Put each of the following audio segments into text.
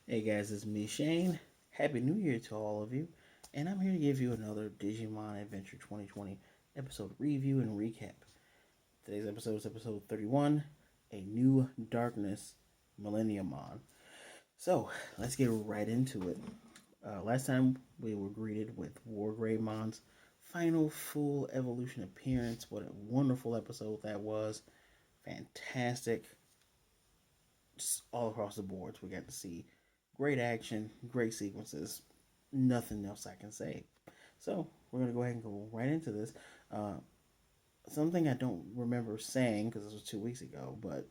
Hey guys, it's me, Shane. Happy New Year to all of you. And I'm here to give you another Digimon Adventure 2020 episode review and recap. Today's episode is episode 31, A New Darkness Millenniumon. So, let's get right into it. Last time we were greeted with Wargreymon's final full evolution appearance. What a wonderful episode that was. Fantastic. Just all across the boards, we got to see great action, great sequences. Nothing else I can say. So we're gonna go ahead and go right into this. Uh, Something I don't remember saying because this was 2 weeks ago, but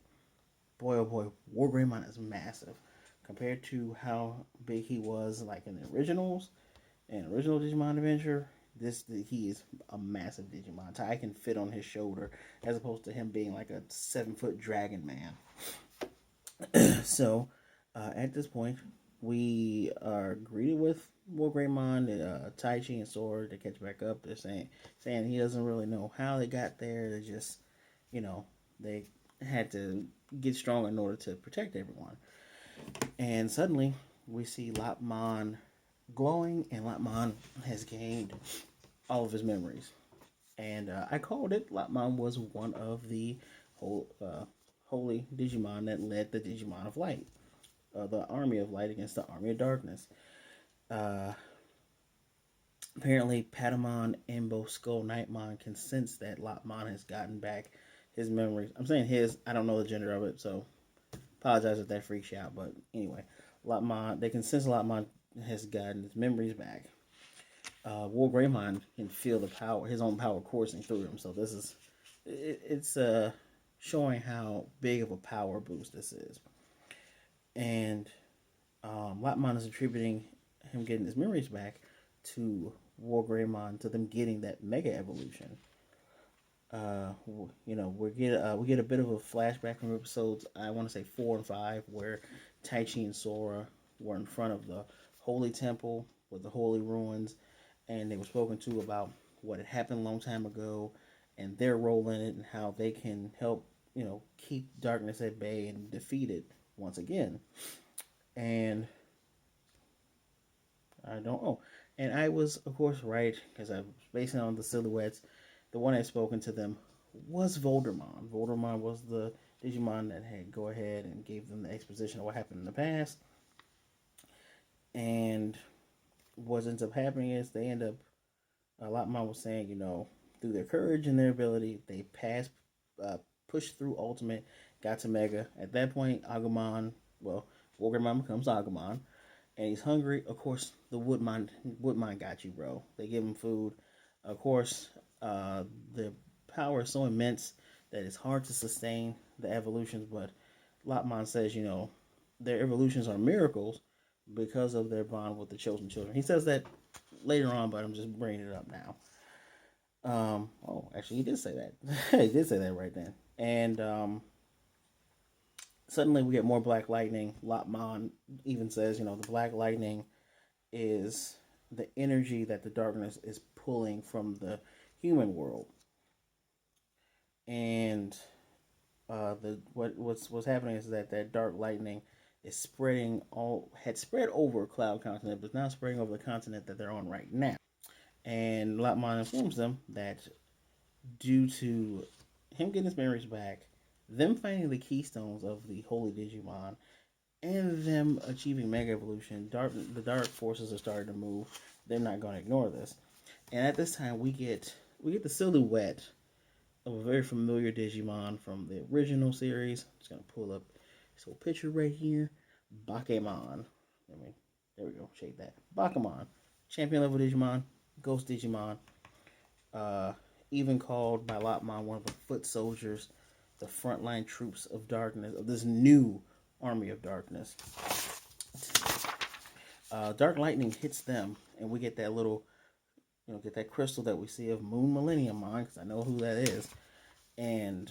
boy oh boy, Wargreymon is massive compared to how big he was like in the originals and original Digimon Adventure. He is a massive Digimon. Tai can fit on his shoulder as opposed to him being like a 7 foot dragon man. So, at this point, we are greeted with Wargreymon, Taichi, and Sora to catch back up. They're saying he doesn't really know how they got there. They just, you know, they had to get strong in order to protect everyone. And suddenly, we see Lopmon glowing, and Lopmon has gained all of his memories. And I called it. Lopmon was one of the holy Digimon that led the Digimon of Light, the Army of Light against the Army of Darkness. Uh, Apparently, Patamon and both Skull Knightmon can sense that Lopmon has gotten back his memories. I'm saying his. I don't know the gender of it, so apologize if that freaks you out. But anyway, Lopmon, they can sense Lopmon has gotten his memories back. Wargreymon can feel the power, his own power coursing through him. So this is, it's showing how big of a power boost this is. And Lopmon is attributing him getting his memories back to Wargreymon, to them getting that mega evolution. We get a bit of a flashback from episodes, I want to say 4 and 5, where Taichi and Sora were in front of the holy temple with the holy ruins, and they were spoken to about what had happened a long time ago and their role in it and how they can help, keep darkness at bay and defeat it once again. And I don't know. And I was, of course, right because I was basing on the silhouettes. The one I had spoken to them was Voldemon. Voldemon was the Digimon that had go ahead and gave them the exposition of what happened in the past. And what ends up happening is they end up, Lopmon was saying, through their courage and their ability, they passed, pushed through Ultimate, got to Mega. At that point, Wargreymon becomes Agumon, and he's hungry. Of course, the Woodmon got you, bro. They give him food. Of course, the power is so immense that it's hard to sustain the evolutions. But Lopmon says, their evolutions are miracles because of their bond with the chosen children. He says that later on, but I'm just bringing it up now. Actually, he did say that. He did say that right then. And suddenly we get more black lightning. Lopmon even says, the black lightning is the energy that the darkness is pulling from the human world. And what's happening is that dark lightning is had spread over Cloud Continent, but now spreading over the continent that they're on right now. And Lopmon informs them that due to him getting his memories back, them finding the keystones of the Holy Digimon, and them achieving Mega Evolution, the dark forces are starting to move. They're not going to ignore this. And at this time, we get the silhouette of a very familiar Digimon from the original series. I'm just going to pull up this little picture right here. Bakemon. There we go. Shade that. Bakemon. Champion level Digimon. Ghost Digimon. Even called by Lopmon one of the foot soldiers, the frontline troops of darkness, of this new army of darkness. Dark lightning hits them, and we get that little, get that crystal that we see of Moon Millenniumon, because I know who that is. And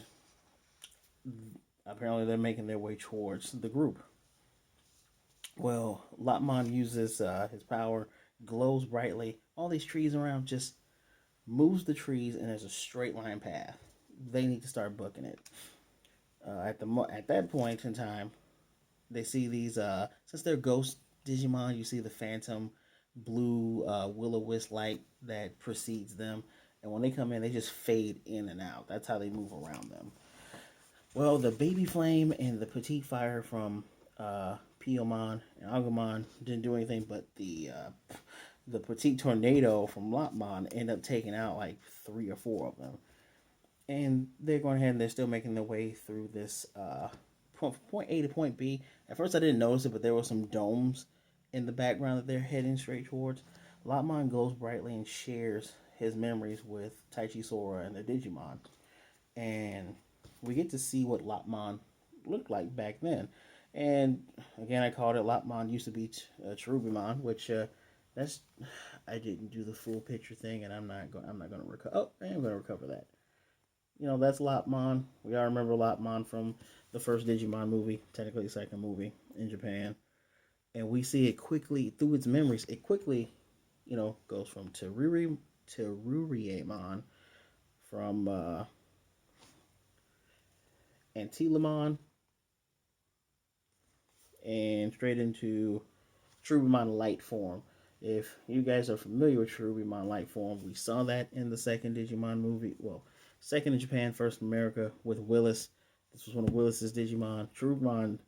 apparently they're making their way towards the group. Well, Lopmon uses his power, glows brightly. All these trees around, just moves the trees, and there's a straight line path. They need to start booking it. At that point in time, they see these since they're ghost Digimon, you see the phantom blue will-o-wisp light that precedes them, and when they come in, they just fade in and out. That's how they move around them. Well, the baby flame and the petite fire from Piomon and Agumon didn't do anything, but the petite tornado from Lopmon ended up taking out like 3 or 4 of them. And they're going ahead and they're still making their way through this point A to point B. At first, I didn't notice it, but there were some domes in the background that they're heading straight towards. Lopmon glows brightly and shares his memories with Taichi Sora and the Digimon. And we get to see what Lopmon looked like back then. And again, I called it Lopmon used to be Cherubimon, which that's I didn't do the full picture thing, and I'm not going to recover. Oh, I am going to recover that. That's Lopmon. We all remember Lopmon from the first Digimon movie, technically the second movie in Japan. And we see it quickly, through its memories, it quickly, goes from Teruriemon, from Antilemon, and straight into Cherubimon light form. If you guys are familiar with Cherubimon light form, we saw that in the second Digimon movie. Well, second in Japan, first in America with Willis. This was one of Willis's Digimon. Cherubimon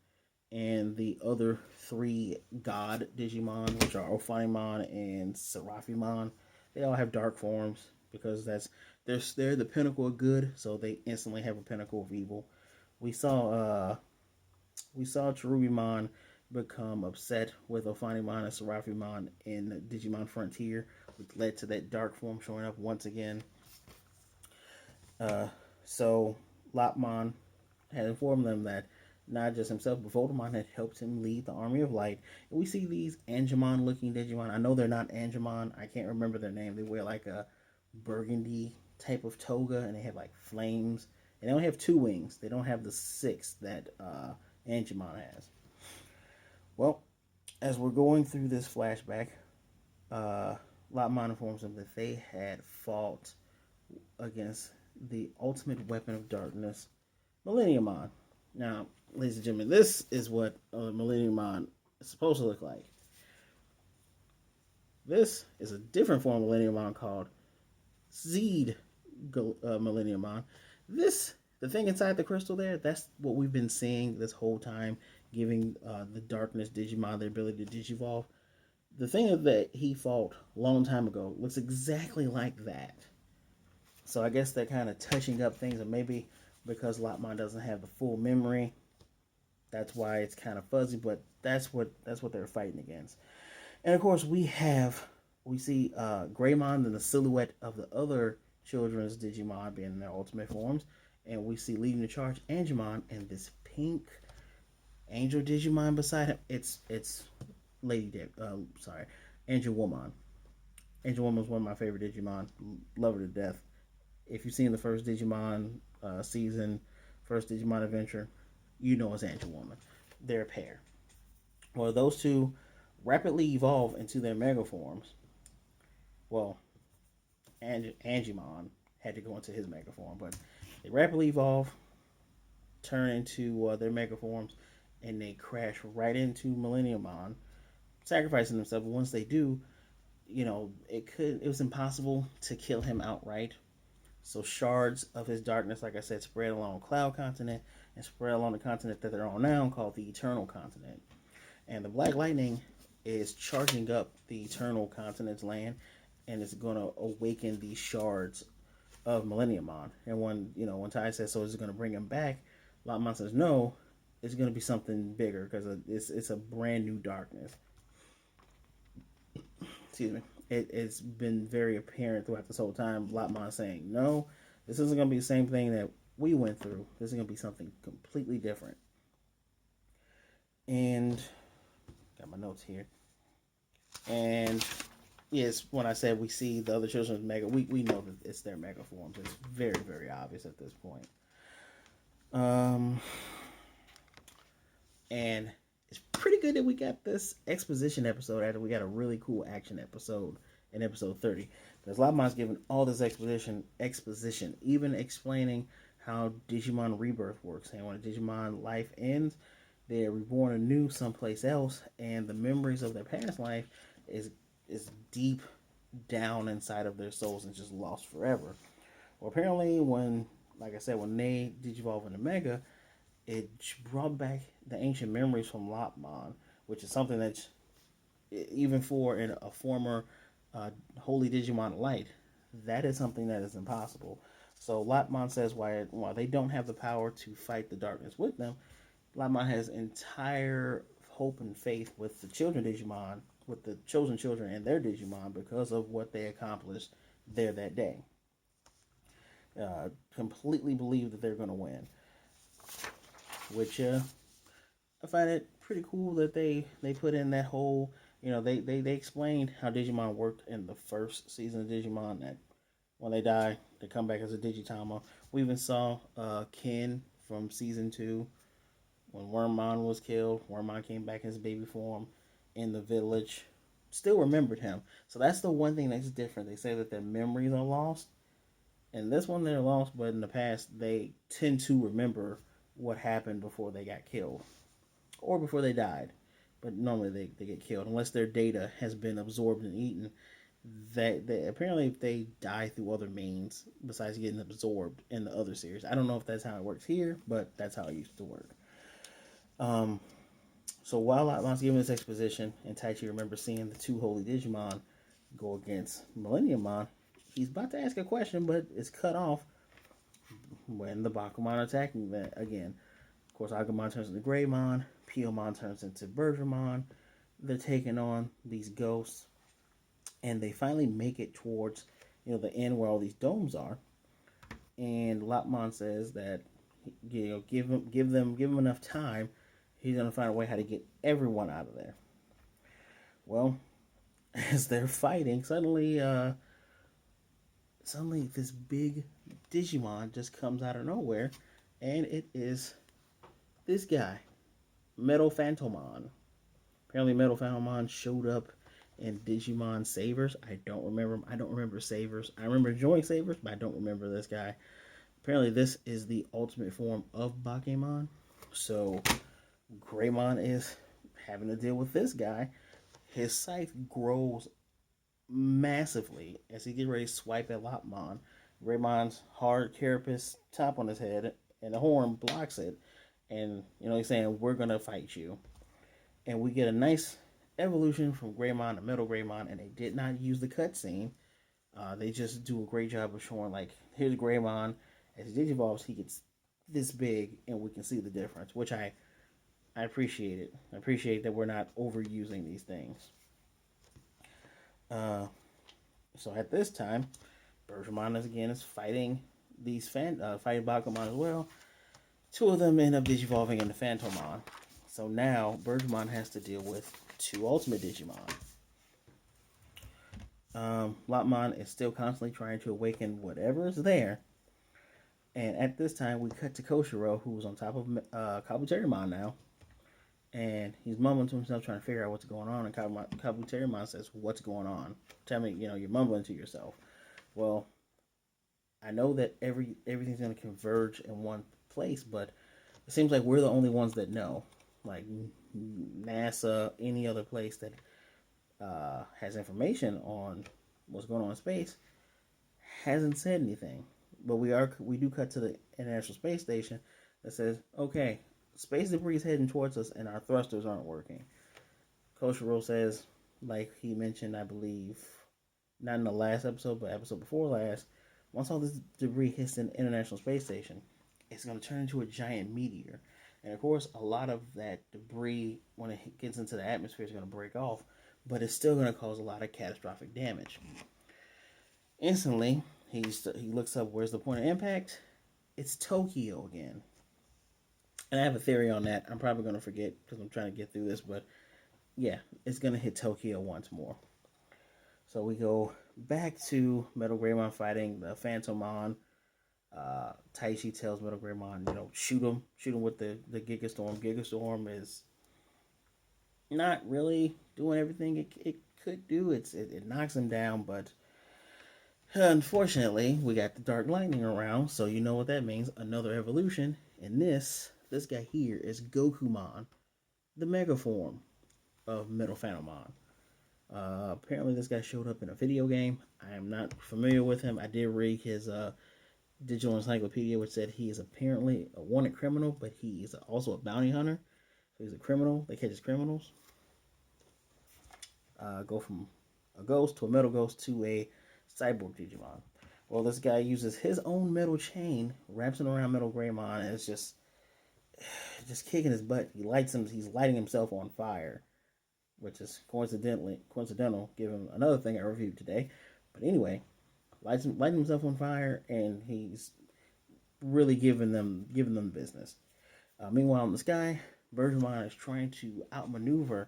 and the other 3 God Digimon, which are Ophanimon and Seraphimon, they all have dark forms because they're the pinnacle of good, so they instantly have a pinnacle of evil. We saw Cherubimon become upset with Ophanimon and Seraphimon in Digimon Frontier, which led to that dark form showing up once again. So Lopmon had informed them that not just himself, but Voldemon had helped him lead the Army of Light. And we see these Angemon-looking Digimon. I know they're not Angemon. I can't remember their name. They wear like a burgundy type of toga, and they have like flames. And they only have 2 wings. They don't have the 6 that Angemon has. Well, as we're going through this flashback, Lopmon informs them that they had fought against the ultimate weapon of darkness, Millenniumon. Now, ladies and gentlemen, this is what Millenniumon is supposed to look like. This is a different form of Millenniumon called Seed Millenniumon. The thing inside the crystal there, that's what we've been seeing this whole time, giving the darkness Digimon the ability to digivolve. The thing that he fought a long time ago looks exactly like that. So I guess they're kind of touching up things, and maybe because Lopmon doesn't have the full memory, that's why it's kind of fuzzy. But that's what they're fighting against. And of course, we see Greymon in the silhouette of the other children's Digimon being in their ultimate forms, and we see leading the charge Angemon and this pink angel Digimon beside him. It's Angelwoman. Angelwoman is one of my favorite Digimon. Love her to death. If you've seen the first Digimon season, first Digimon adventure, you know it's Angelwoman. They're a pair. Well, those two rapidly evolve into their mega forms. Well, Angemon had to go into his mega form, but they rapidly evolve, turn into their mega forms, and they crash right into Millenniumon, sacrificing themselves. But once they do, it was impossible to kill him outright. So shards of his darkness, like I said, spread along Cloud Continent and spread along the continent that they're on now, called the Eternal Continent. And the Black Lightning is charging up the Eternal Continent's land, and it's going to awaken these shards of Millenniumon. And when Tai says, so is it going to bring him back? Lopmon says, no, it's going to be something bigger because it's a brand new darkness. Excuse me. It's been very apparent throughout this whole time. Lopmon saying, no, this isn't going to be the same thing that we went through. This is going to be something completely different. And got my notes here. And yes, when I said we see the other children's mega, we know that it's their mega forms. It's very, very obvious at this point. And it's pretty good that we got this exposition episode after we got a really cool action episode in episode 30. Because Lopmon's given all this exposition, even explaining how Digimon Rebirth works. And when a Digimon life ends, They're reborn anew someplace else, and the memories of their past life is deep down inside of their souls and just lost forever. Well, apparently, like I said, when they digivolve into Mega, it brought back the ancient memories from Lopmon, which is something that's even for a former Holy Digimon Light, that is something that is impossible. So Lopmon says while they don't have the power to fight the darkness with them, Lopmon has entire hope and faith with the children Digimon, with the chosen children and their Digimon because of what they accomplished there that day. Completely believe that they're going to win, which I find it pretty cool that they put in that whole, they explained how Digimon worked in the first season of Digimon, that when they die they come back as a Digitama. We even saw Ken from season 2 when Wormmon was killed. Wormmon came back in his baby form in the village, still remembered him. So that's the one thing that's different. They say that their memories are lost. In this one they're lost, but in the past they tend to remember what happened before they got killed or before they died. But normally they get killed unless their data has been absorbed and eaten. They apparently if they die through other means besides getting absorbed in the other series. I don't know if that's how it works here, but that's how it used to work. So while Lotmon's giving this exposition, and Taichi remembers seeing the two holy Digimon go against Millenniumon, he's about to ask a question, but it's cut off when the Bakumon are attacking that again. Of course, Agumon turns into Greymon, Piyomon turns into Bergermon. They're taking on these ghosts, and they finally make it towards the end where all these domes are. And Lopmon says that give him enough time, he's gonna find a way how to get everyone out of there. Well, as they're fighting, suddenly this big Digimon just comes out of nowhere, and it is this guy, Metal Phantomon. Apparently, Metal Phantomon showed up in Digimon Savers. I don't remember Savers. I remember enjoying Savers, but I don't remember this guy. Apparently, this is the ultimate form of Bakemon. So, Greymon is having to deal with this guy. His scythe grows massively as he gets ready to swipe at Lopmon. Greymon's hard carapace top on his head and the horn blocks it. And, he's saying, we're going to fight you. And we get a nice evolution from Greymon to Metal Greymon, and they did not use the cutscene. They just do a great job of showing, here's Greymon. As he digivolves, he gets this big, and we can see the difference, which I appreciate it. I appreciate that we're not overusing these things. So at this time, Bergermon is fighting these fighting Bakumon as well. Two of them end up digivolving into Phantomon. So now Bergermon has to deal with two Ultimate Digimon. Lopmon is still constantly trying to awaken whatever is there. And at this time, we cut to Koshiro, who's on top of Kabuterimon now. And he's mumbling to himself, trying to figure out what's going on. And Kabuterimon says, "What's going on? Tell me, you're mumbling to yourself." Well, I know that everything's going to converge in one place, but it seems like we're the only ones that know. Like NASA, any other place that has information on what's going on in space, hasn't said anything. But we do cut to the International Space Station that says, okay, space debris is heading towards us and our thrusters aren't working. Koshiro says, like he mentioned, I believe, not in the last episode, but episode before last, once all this debris hits the International Space Station, it's going to turn into a giant meteor. And of course, a lot of that debris, when it gets into the atmosphere, is going to break off, but it's still going to cause a lot of catastrophic damage. Instantly, he looks up, where's the point of impact? It's Tokyo again. And I have a theory on that. I'm probably going to forget because I'm trying to get through this, but yeah, it's going to hit Tokyo once more. So we go back to Metal Greymon fighting the Phantomon. Taichi tells Metal Greymon, shoot him with the Giga Storm. Giga Storm is not really doing everything it could do. It knocks him down, but unfortunately, we got the Dark Lightning around, so you know what that means. Another evolution. And this guy here is Gokumon. the Mega form of Metal Phantomon. Apparently, this guy showed up in a video game. I am not familiar with him. I did read his digital encyclopedia, which said he is apparently a wanted criminal, but he is also a bounty hunter. So he's a criminal that catches criminals. Go from a ghost to a metal ghost to a cyborg Digimon. Well, this guy uses his own metal chain, wraps it around Metal Greymon, and it's just kicking his butt. He's lighting himself on fire, which is coincidental, given another thing I reviewed today. But anyway, lighting himself on fire, and he's really giving them business. Meanwhile, in the sky, Birdmon is trying to outmaneuver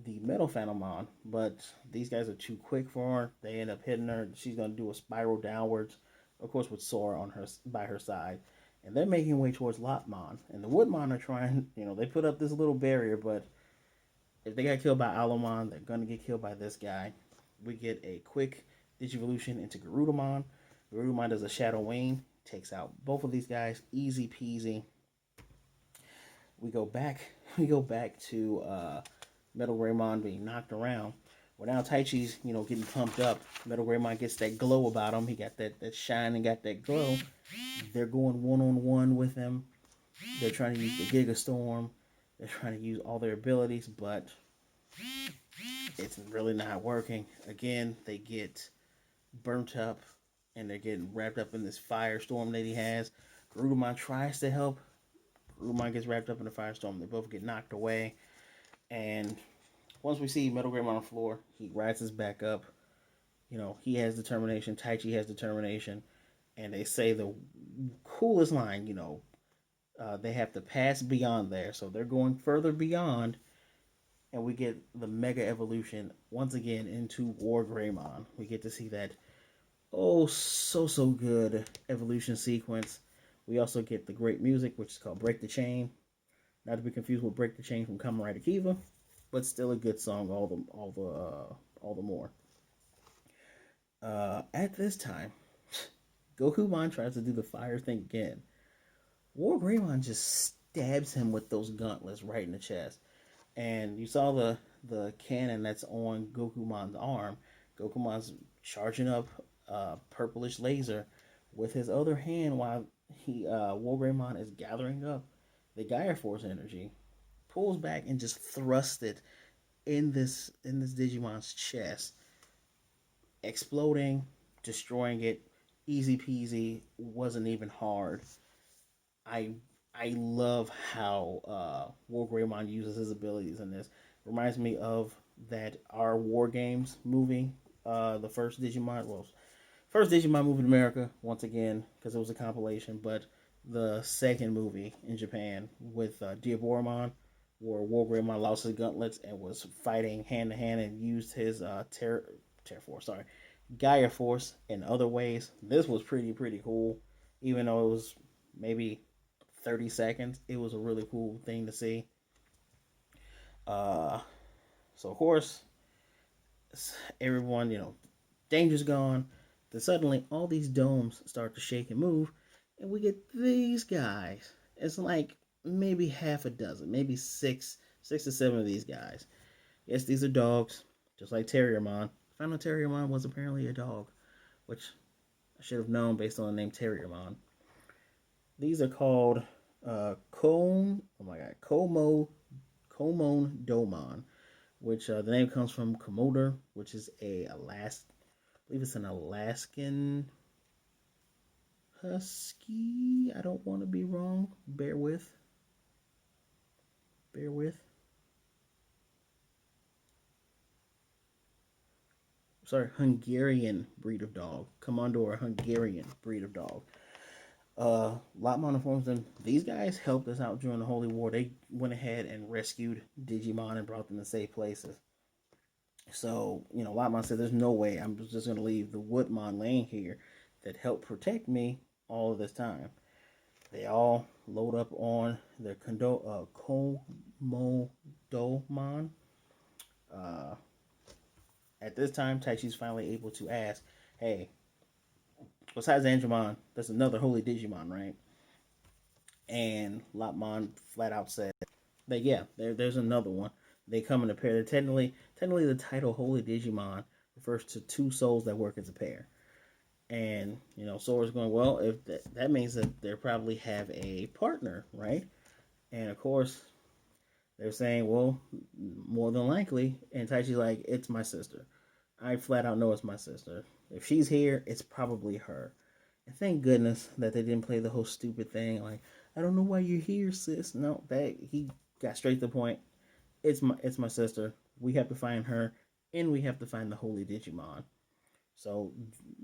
the Metal Phantomon, but these guys are too quick for her. They end up hitting her. She's gonna do a spiral downwards, of course, with Sora on her by her side, and they're making way towards Lopmon. And the Woodmon are trying. They put up this little barrier, but if they got killed by Alomon, they're gonna get killed by this guy. We get a quick Digivolution into Garudamon. Garudamon does a Shadow Wing, takes out both of these guys, easy peasy. We go back to Metal Greymon being knocked around. Well, now Taichi's, getting pumped up. Metal Greymon gets that glow about him. He got that shine and got that glow. They're going one-on-one with him. They're trying to use the Giga Storm. They're trying to use all their abilities, but it's really not working. Again, they get burnt up, and they're getting wrapped up in this firestorm that he has. Garudamon tries to help. Garudamon gets wrapped up in the firestorm. They both get knocked away. And once we see Metal Greymon on the floor, he rises back up. He has determination. Taichi has determination. And they say the coolest line, they have to pass beyond there. So they're going further beyond. And we get the Mega Evolution once again into Wargreymon. We get to see that, so good evolution sequence. We also get the great music, which is called Break the Chain. Not to be confused with Break the Chain from Kamen Rider Kiva, but still a good song all the more. At this time, Gokumon tries to do the fire thing again. Wargreymon just stabs him with those gauntlets right in the chest. And you saw the cannon that's on Gokumon's arm. Gokumon's charging up purplish laser with his other hand while Wargreymon is gathering up the Gaia Force energy, pulls back and just thrusts it in this Digimon's chest, exploding, destroying it, easy peasy, wasn't even hard. I love how Wargreymon uses his abilities in this. Reminds me of that our War Games movie, the first Digimon movie in America, once again, because it was a compilation, but the second movie in Japan with Diaboromon, where Wargreymon lost his gauntlets and was fighting hand to hand and used his Gaia Force in other ways. This was pretty cool, even though it was maybe 30 seconds. It was a really cool thing to see. So of course, everyone, danger's gone. Then suddenly all these domes start to shake and move, and we get these guys. It's like maybe half a dozen, maybe six to seven of these guys. Yes, these are dogs, just like Terriermon. I found out Terriermon was apparently a dog, which I should have known based on the name Terriermon. These are called Komon Domon, which the name comes from Komodo, which is I believe it's an Alaskan husky. I don't want to be wrong. Bear with. Sorry, Hungarian breed of dog. Commodore Hungarian breed of dog. Lopmon informs them these guys helped us out during the Holy War. They went ahead and rescued Digimon and brought them to safe places. So, Lopmon said, there's no way I'm just going to leave the Woodmon laying here that helped protect me all of this time. They all load up on their Komodomon. At this time, Taichi's finally able to ask, hey, besides Angemon, there's another Holy Digimon, right? And Lopmon flat out said, there's another one. They come in a pair. Technically, the title Holy Digimon refers to two souls that work as a pair. And Sora's going, well, if that means that they probably have a partner, right? And of course, they're saying, well, more than likely. And Taichi's like, it's my sister. I flat out know it's my sister. If she's here, it's probably her. And thank goodness that they didn't play the whole stupid thing like, I don't know why you're here, sis. No, that he got straight to the point. It's my sister. We have to find her, and we have to find the Holy Digimon. So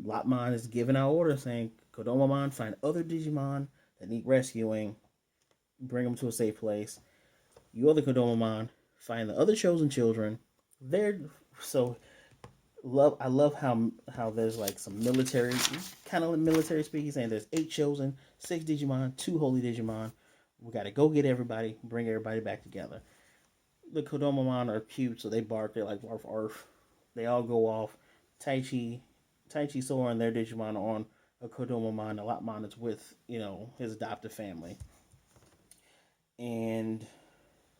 Lopmon is giving out orders saying, Kodomamon, find other Digimon that need rescuing, bring them to a safe place. You other Kodomamon, find the other chosen children. They're so I love how there's like some military kind of military speaking saying there's 8 chosen, 6 Digimon, 2 holy Digimon. We gotta go get everybody, bring everybody back together. The Kodomamon are cute, so they bark. They're like arf arf. They all go off. Taichi, Sora, and their Digimon are on a Kodomamon. A Lopmon is with his adoptive family. And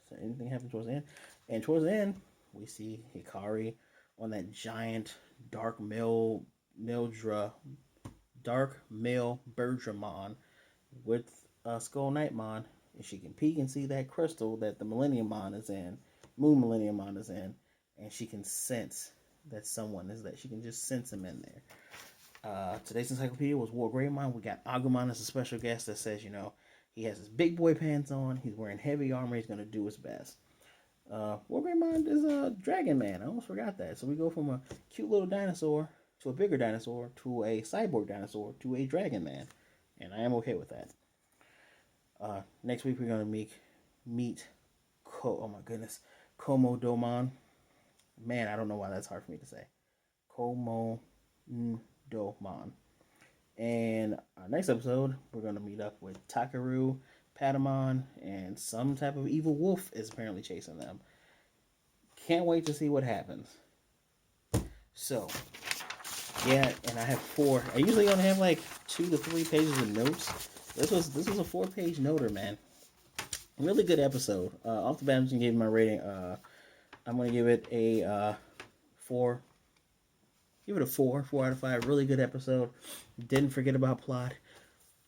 so anything happen towards the end? And towards the end, we see Hikari on that giant dark male Bergermon with Skull Knightmon, and she can peek and see that crystal that the Millenniumon is in, Moon Millenniumon is in, and she can sense that someone is that. She can just sense him in there. Today's encyclopedia was Wargreymon. We got Agumon as a special guest that says, he has his big boy pants on. He's wearing heavy armor. He's going to do his best. Wargreymon is a dragon man. I almost forgot that. So we go from a cute little dinosaur to a bigger dinosaur to a cyborg dinosaur to a dragon man. And I am okay with that. Next week we're going to meet oh my goodness, Komodomon. Man, I don't know why that's hard for me to say. Komodomon. And our next episode, we're going to meet up with Takaru, Patamon, and some type of evil wolf is apparently chasing them. Can't wait to see what happens. So, yeah, and I have 4. I usually only have like 2 to 3 pages of notes. This was a 4-page noter, man. Really good episode. Off the bat, I'm just gonna give my rating. I'm gonna give it a 4. Give it a 4 out of 5. Really good episode. Didn't forget about plot.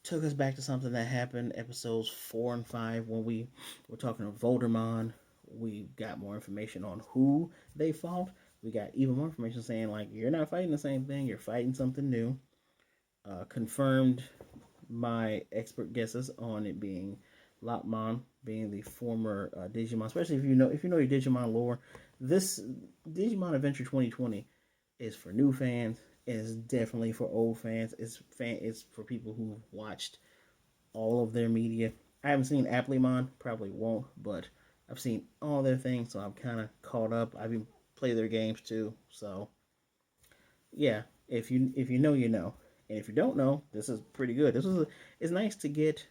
Took us back to something that happened episodes 4 and 5 when we were talking to Voldemon. We got more information on who they fought. We got even more information saying like you're not fighting the same thing. You're fighting something new. Confirmed my expert guesses on it being Lopmon, being the former Digimon. Especially if you know your Digimon lore. This Digimon Adventure 2020 is for new fans. It's definitely for old fans. It's for people who've watched all of their media. I haven't seen Applemon, probably won't, but I've seen all their things, so I'm kind of caught up. I've even played their games too. So yeah, if you know, you know, and if you don't know, this is pretty good. It's nice to get.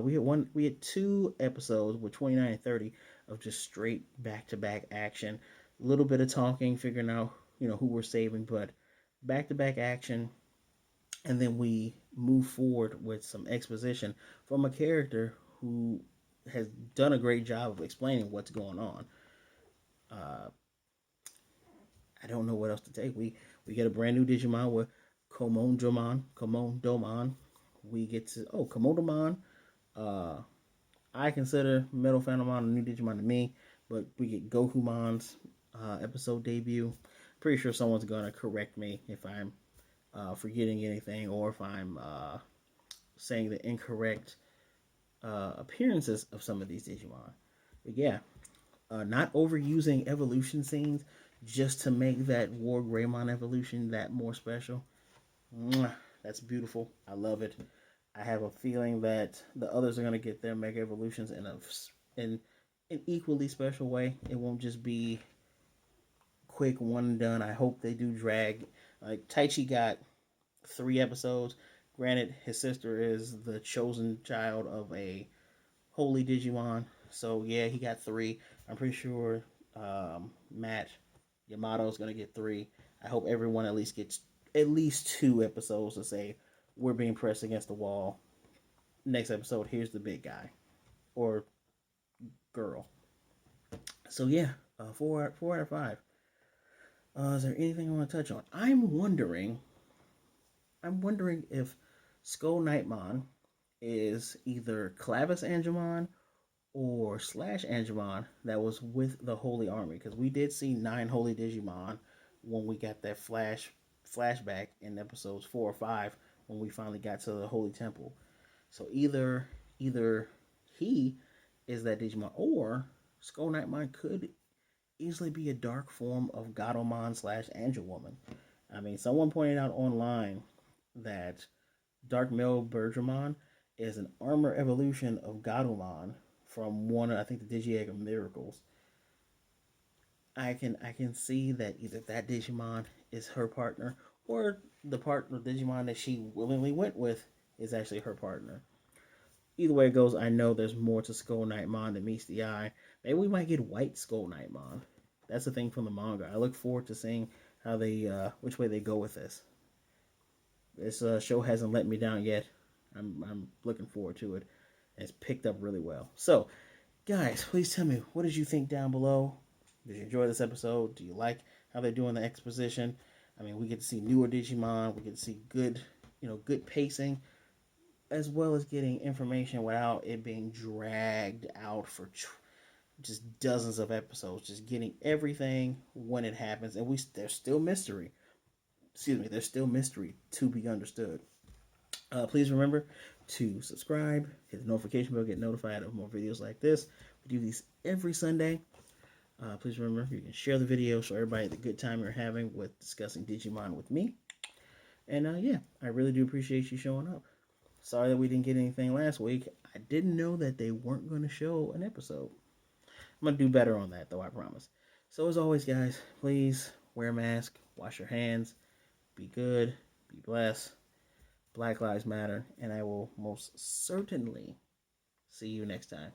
We had 2 episodes with 29 and 30 of just straight back to back action. A little bit of talking, figuring out who we're saving, but back to back action, and then we move forward with some exposition from a character who has done a great job of explaining what's going on. I don't know what else to take. We get a brand new Digimon with Komodomon. We get to Komodomon. I consider Metal Phantomon a new Digimon to me, but we get Gokumon's episode debut. Pretty sure someone's gonna correct me if I'm forgetting anything or if I'm saying the incorrect appearances of some of these Digimon. But yeah, not overusing evolution scenes just to make that Wargreymon evolution that more special. Mwah, that's beautiful. I love it. I have a feeling that the others are going to get their mega evolutions in an equally special way. It won't just be quick one and done. I hope they do drag. Like Taichi got 3 episodes. Granted, his sister is the chosen child of a holy Digimon. So yeah, he got 3. I'm pretty sure Matt Yamato is gonna get 3. I hope everyone at least gets at least 2 episodes to say we're being pressed against the wall. Next episode, here's the big guy or girl. So yeah, four out of five. Is there anything I want to touch on? I'm wondering if Skull Knightmon is either Clavis Angemon or Slash Angemon that was with the Holy Army, because we did see 9 Holy Digimon when we got that flashback in episodes 4 or 5 when we finally got to the Holy Temple. So either he is that Digimon, or Skull Knightmon could easily be a dark form of Gatomon slash Angel Woman. I mean, someone pointed out online that Dark Male Bergermon is an armor evolution of Gatomon from one of, I think, the Digi-Egg of Miracles. I can see that either that Digimon is her partner, or the partner Digimon that she willingly went with is actually her partner. Either way it goes, I know there's more to Skull Knightmon than meets the eye. Maybe we might get White Skull Knightmon. That's the thing from the manga. I look forward to seeing how they, which way they go with this. This show hasn't let me down yet. I'm looking forward to it. It's picked up really well. So, guys, please tell me, what did you think down below? Did you enjoy this episode? Do you like how they're doing the exposition? I mean, we get to see newer Digimon. We get to see good pacing, as well as getting information without it being dragged out for just dozens of episodes. Just getting everything when it happens, and there's still mystery. Excuse me, there's still mystery to be understood. Please remember to subscribe, hit the notification bell, get notified of more videos like this. We do these every Sunday. Please remember, you can share the video, show everybody the good time you're having with discussing Digimon with me. And yeah, I really do appreciate you showing up. Sorry that we didn't get anything last week. I didn't know that they weren't going to show an episode. I'm going to do better on that, though, I promise. So as always, guys, please wear a mask, wash your hands, be good, be blessed. Black Lives Matter, and I will most certainly see you next time.